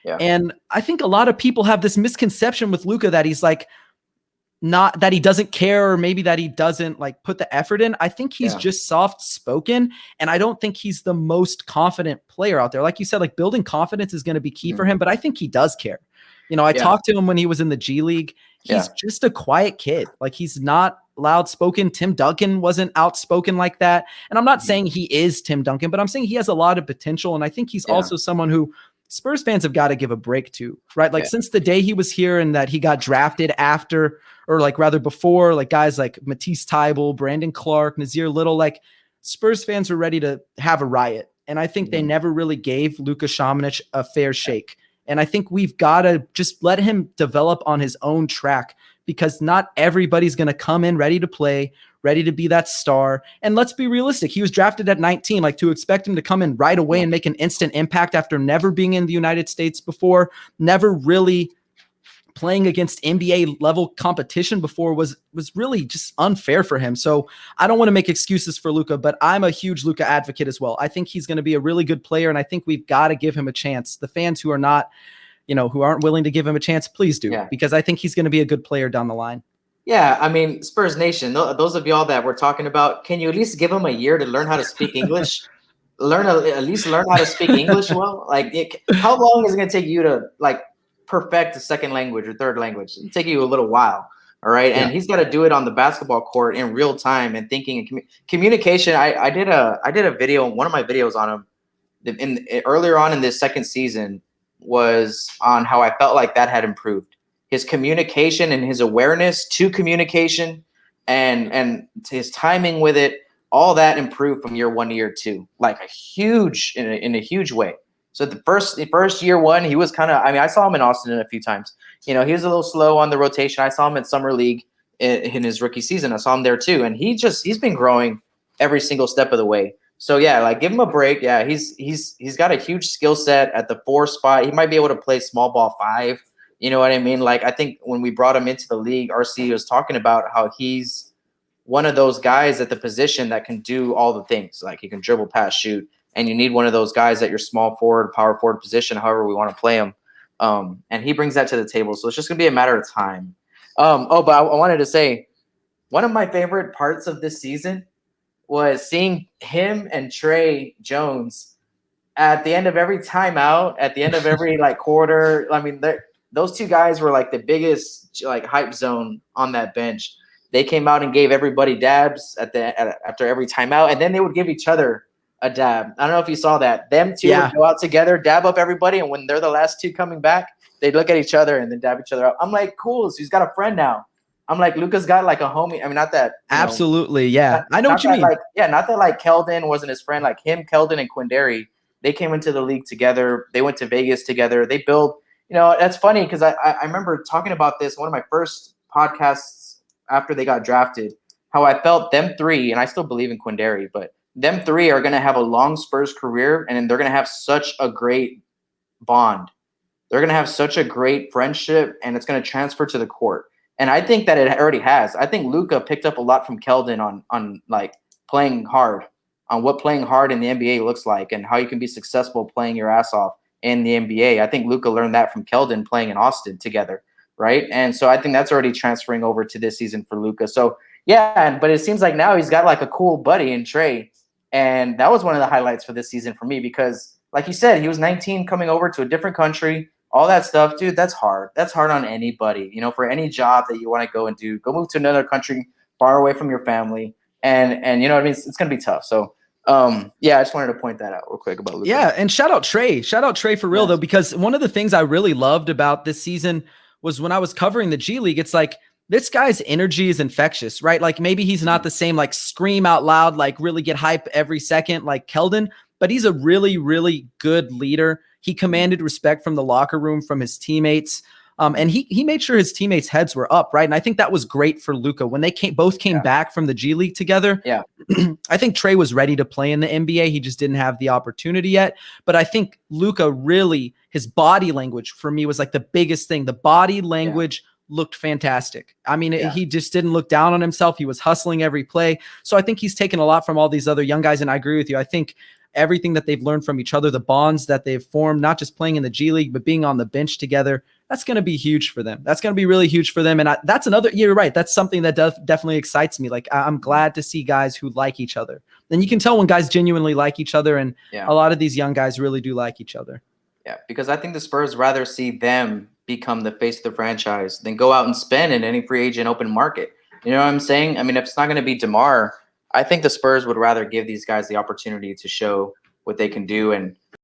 Yeah. And I think a lot of people have this misconception with Luka that he's like, not that he doesn't care, or maybe that he doesn't like put the effort in. I think he's just soft spoken. And I don't think he's the most confident player out there. Like you said, like building confidence is going to be key for him, but I think he does care. I talked to him when he was in the G League. He's just a quiet kid. Like he's not loud spoken. Tim Duncan wasn't outspoken like that. And I'm not saying he is Tim Duncan, but I'm saying he has a lot of potential. And I think he's also someone who Spurs fans have got to give a break to, right? Like since the day he was here and that he got drafted after, or like rather before, like guys like Matisse Thybulle, Brandon Clark, Nazir Little, like Spurs fans were ready to have a riot. And I think they never really gave Luka Samanic a fair shake. And I think we've got to just let him develop on his own track, because not everybody's going to come in ready to play, ready to be that star. And let's be realistic. He was drafted at 19, like to expect him to come in right away and make an instant impact after never being in the United States before, never really playing against NBA level competition before was really just unfair for him. So I don't want to make excuses for Luka, but I'm a huge Luka advocate as well. I think he's going to be a really good player, and I think we've got to give him a chance. The fans who are not, who aren't willing to give him a chance, please do, because I think he's going to be a good player down the line. Yeah, I mean, Spurs Nation, those of y'all that we're talking about, can you at least give him a year to learn how to speak English? At least learn how to speak English well? Like, how long is it going to take you to, like, perfect a second language or third language? It'll take you a little while, all right? And he's got to do it on the basketball court in real time and thinking and communication. I did a video, one of my videos on him earlier on in this second season was on how I felt like that had improved. His communication and his awareness to communication and his timing with it, all that improved from year 1 to year 2, like in a huge way. So the first year one, he was kind of, I saw him in Austin a few times. He was a little slow on the rotation. I saw him at Summer League in his rookie season. I saw him there too. And he's been growing every single step of the way. So yeah, like give him a break. Yeah, he's got a huge skill set at the 4 spot. He might be able to play small ball 5. You know what I mean? Like I think when we brought him into the league, RC was talking about how he's one of those guys at the position that can do all the things. Like he can dribble, pass, shoot. And you need one of those guys at your small forward, power forward position, however we want to play him. And he brings that to the table. So it's just going to be a matter of time. But I wanted to say, one of my favorite parts of this season was seeing him and Trey Jones at the end of every timeout, at the end of every quarter. I mean, those two guys were like the biggest hype zone on that bench. They came out and gave everybody dabs after every timeout, and then they would give each other a dab. I don't know if you saw that. Them two would go out together, dab up everybody, and when they're the last two coming back, they'd look at each other and then dab each other up. I'm like, cool. So he's got a friend now. I'm like, Luka's got like a homie. I mean, not that. Absolutely, yeah. I know what you mean. Not that like Keldon wasn't his friend. Like him, Keldon, and Quindary, they came into the league together. They went to Vegas together. They built. That's funny because I remember talking about this one of my first podcasts after they got drafted. How I felt them three, and I still believe in Quindary, but them three are going to have a long Spurs career, and they're going to have such a great bond. They're going to have such a great friendship, and it's going to transfer to the court. And I think that it already has. I think Luka picked up a lot from Keldon on like playing hard, on what playing hard in the NBA looks like, and how you can be successful playing your ass off in the NBA. I think Luka learned that from Keldon playing in Austin together, right? And so I think that's already transferring over to this season for Luka. So yeah, but it seems like now he's got like a cool buddy in Trey. And that was one of the highlights for this season for me because, like you said, he was 19 coming over to a different country, all that stuff. Dude, that's hard. That's hard on anybody, for any job that you want to go and do. Go move to another country far away from your family. And you know what I mean? It's going to be tough. So, I just wanted to point that out real quick about Luka. Yeah, and shout out Trey. Shout out Trey for real, though, because one of the things I really loved about this season was when I was covering the G League, it's like, this guy's energy is infectious, right? Like maybe he's not the same, like scream out loud, like really get hype every second like Keldon, but he's a really, really good leader. He commanded respect from the locker room, from his teammates. And he made sure his teammates' heads were up, right? And I think that was great for Luka. When they both came back from the G League together, I think Trey was ready to play in the NBA. He just didn't have the opportunity yet. But I think Luka really, his body language for me was like the biggest thing. The body language looked fantastic. I mean, he just didn't look down on himself. He was hustling every play. So I think he's taken a lot from all these other young guys. And I agree with you. I think everything that they've learned from each other, the bonds that they've formed, not just playing in the G League, but being on the bench together. That's going to be huge for them. That's going to be really huge for them. And that's another, you're right. That's something that definitely excites me. Like, I'm glad to see guys who like each other. And you can tell when guys genuinely like each other. And a lot of these young guys really do like each other. Yeah, because I think the Spurs rather see them become the face of the franchise than go out and spend in any free agent open market. You know what I'm saying? I mean, if it's not going to be DeMar, I think the Spurs would rather give these guys the opportunity to show what they can do. And